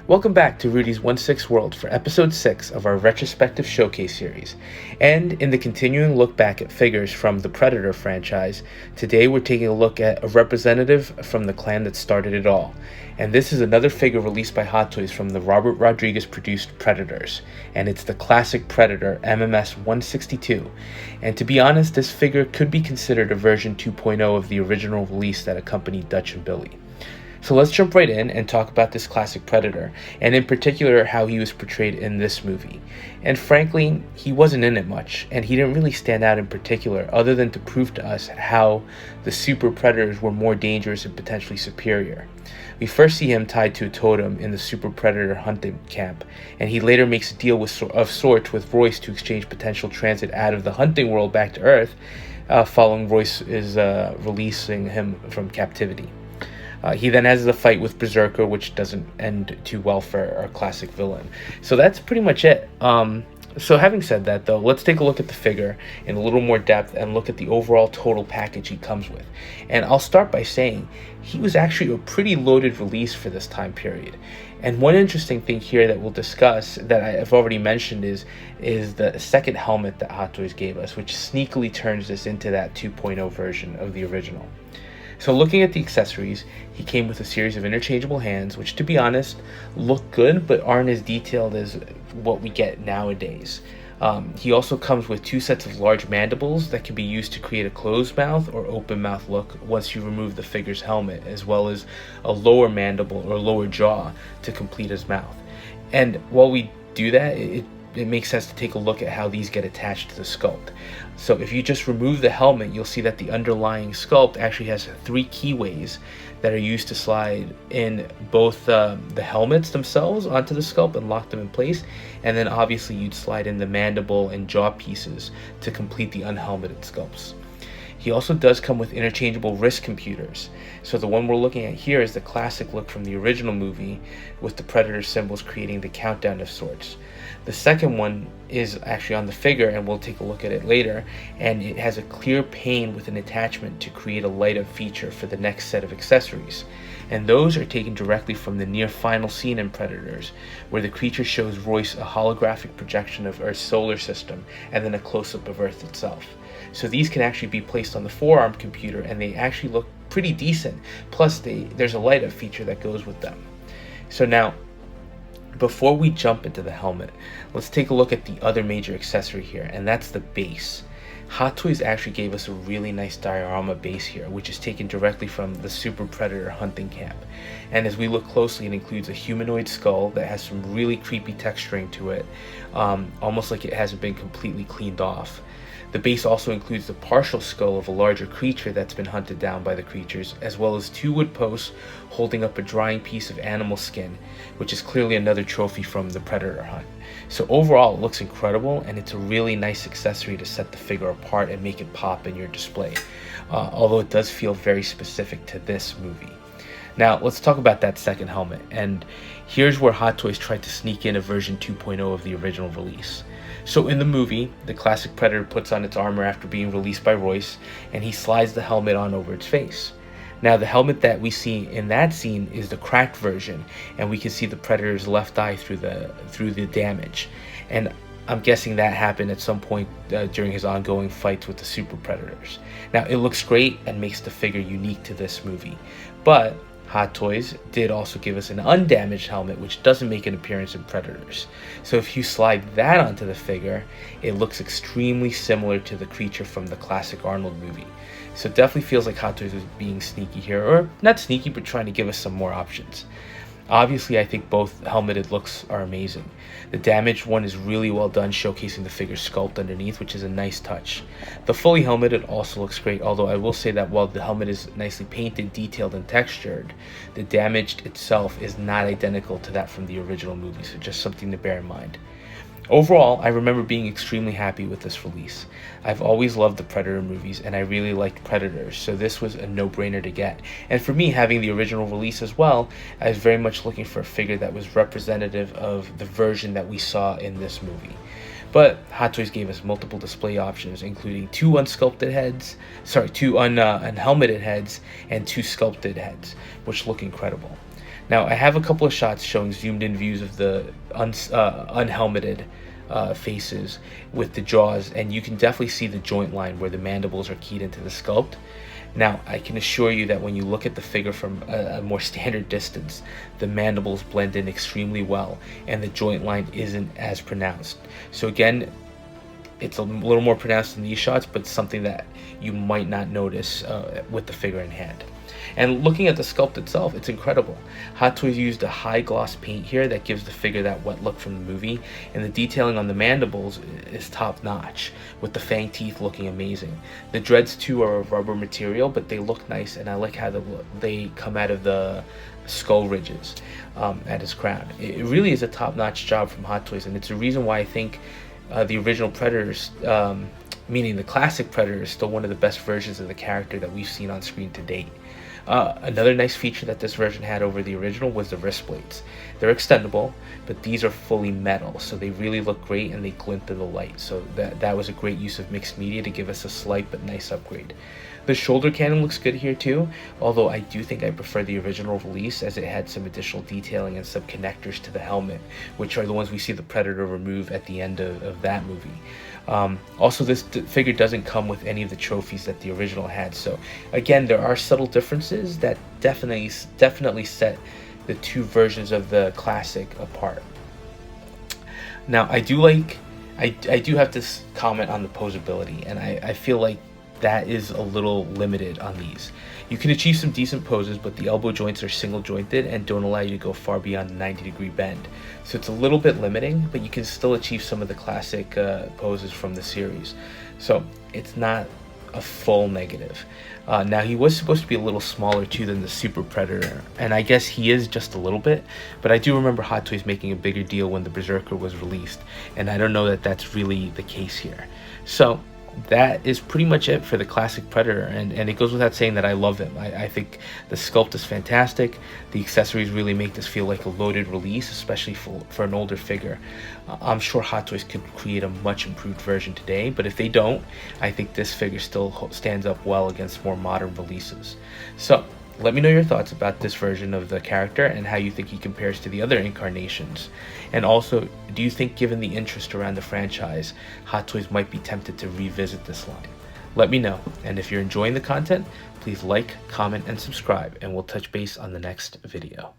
Welcome back to Rudy's 1/6 World for episode 6 of our Retrospective Showcase series. And in the continuing look back at figures from the Predator franchise, today we're taking a look at a representative from the clan that started it all. And this is another figure released by Hot Toys from the Robert Rodriguez produced Predators. And it's the classic Predator MMS162. And to be honest, this figure could be considered a version 2.0 of the original release that accompanied Dutch and Billy. So let's jump right in and talk about this classic Predator, and in particular how he was portrayed in this movie. And frankly, he wasn't in it much, and he didn't really stand out in particular other than to prove to us how the Super Predators were more dangerous and potentially superior. We first see him tied to a totem in the Super Predator hunting camp, and he later makes a deal of sorts with Royce to exchange potential transit out of the hunting world back to Earth, following Royce is releasing him from captivity. He then has the fight with Berserker, which doesn't end too well for our classic villain. So that's pretty much it. So having said that, though, let's take a look at the figure in a little more depth and look at the overall total package he comes with. And I'll start by saying he was actually a pretty loaded release for this time period. And one interesting thing here that we'll discuss that I've already mentioned is the second helmet that Hot Toys gave us, which sneakily turns this into that 2.0 version of the original. So looking at the accessories, he came with a series of interchangeable hands, which to be honest, look good, but aren't as detailed as what we get nowadays. He also comes with two sets of large mandibles that can be used to create a closed mouth or open mouth look once you remove the figure's helmet, as well as a lower mandible or lower jaw to complete his mouth. And while we do that, it makes sense to take a look at how these get attached to the sculpt. So if you just remove the helmet, you'll see that the underlying sculpt actually has three keyways that are used to slide in both the helmets themselves onto the sculpt and lock them in place, and then obviously you'd slide in the mandible and jaw pieces to complete the unhelmeted sculpts. He also does come with interchangeable wrist computers. So the one we're looking at here is the classic look from the original movie with the Predator symbols creating the countdown of sorts. The second one is actually on the figure, and we'll take a look at it later, and it has a clear pane with an attachment to create a light up feature for the next set of accessories. And those are taken directly from the near final scene in Predators, where the creature shows Royce a holographic projection of Earth's solar system and then a close-up of Earth itself. So these can actually be placed on the forearm computer, and they actually look pretty decent. Plus there's a light up feature that goes with them. So now, before we jump into the helmet, let's take a look at the other major accessory here, and that's the base. Hot Toys actually gave us a really nice diorama base here, which is taken directly from the Super Predator hunting camp. And as we look closely, it includes a humanoid skull that has some really creepy texturing to it, almost like it hasn't been completely cleaned off. The base also includes the partial skull of a larger creature that's been hunted down by the creatures, as well as two wood posts holding up a drying piece of animal skin, which is clearly another trophy from the Predator hunt. So overall, it looks incredible, and it's a really nice accessory to set the figure apart and make it pop in your display, although it does feel very specific to this movie. Now, let's talk about that second helmet, and here's where Hot Toys tried to sneak in a version 2.0 of the original release. So in the movie, the classic Predator puts on its armor after being released by Royce, and he slides the helmet on over its face. Now, the helmet that we see in that scene is the cracked version, and we can see the Predator's left eye through the damage. And I'm guessing that happened at some point during his ongoing fights with the Super Predators. Now, it looks great and makes the figure unique to this movie, but Hot Toys did also give us an undamaged helmet, which doesn't make an appearance in Predators. So if you slide that onto the figure, it looks extremely similar to the creature from the classic Arnold movie. So it definitely feels like Hot Toys was being sneaky here, or not sneaky, but trying to give us some more options. Obviously, I think both helmeted looks are amazing. The damaged one is really well done, showcasing the figure's sculpt underneath, which is a nice touch. The fully helmeted also looks great, although I will say that while the helmet is nicely painted, detailed, and textured, the damaged itself is not identical to that from the original movie, so just something to bear in mind. Overall, I remember being extremely happy with this release. I've always loved the Predator movies, and I really liked Predators, so this was a no-brainer to get. And for me, having the original release as well, I was very much looking for a figure that was representative of the version that we saw in this movie. But Hot Toys gave us multiple display options, including two unhelmeted heads, and two sculpted heads, which look incredible. Now I have a couple of shots showing zoomed in views of the unhelmeted faces with the jaws, and you can definitely see the joint line where the mandibles are keyed into the sculpt. Now, I can assure you that when you look at the figure from a more standard distance, the mandibles blend in extremely well, and the joint line isn't as pronounced. So again, it's a little more pronounced in these shots, but something that you might not notice with the figure in hand. And looking at the sculpt itself, it's incredible. Hot Toys used a high gloss paint here that gives the figure that wet look from the movie, and the detailing on the mandibles is top notch, with the fang teeth looking amazing. The dreads too are of rubber material, but they look nice, and I like how they come out of the skull ridges at his crown. It really is a top-notch job from Hot Toys, and it's a reason why I think the original Predators, meaning the classic Predator, is still one of the best versions of the character that we've seen on screen to date. Another nice feature that this version had over the original was the wrist blades. They're extendable, but these are fully metal, so they really look great and they glint in the light. So that was a great use of mixed media to give us a slight but nice upgrade. The shoulder cannon looks good here too, although I do think I prefer the original release as it had some additional detailing and some connectors to the helmet, which are the ones we see the Predator remove at the end of that movie. Also, this figure doesn't come with any of the trophies that the original had, so again, there are subtle differences that definitely set the two versions of the classic apart. Now, I do have to comment on the posability, and I feel like that is a little limited on these. You can achieve some decent poses, but the elbow joints are single jointed and don't allow you to go far beyond the 90-degree bend. So it's a little bit limiting, but you can still achieve some of the classic poses from the series. So it's not a full negative. Now, he was supposed to be a little smaller too than the Super Predator, and I guess he is just a little bit, but I do remember Hot Toys making a bigger deal when the Berserker was released, and I don't know that that's really the case here. So that is pretty much it for the classic Predator, and it goes without saying that I love him. I think the sculpt is fantastic. The accessories really make this feel like a loaded release, especially for an older figure. I'm sure Hot Toys could create a much improved version today, but if they don't, I think this figure still stands up well against more modern releases. So let me know your thoughts about this version of the character and how you think he compares to the other incarnations. And also, do you think, given the interest around the franchise, Hot Toys might be tempted to revisit this line? Let me know. And if you're enjoying the content, please like, comment, and subscribe, and we'll touch base on the next video.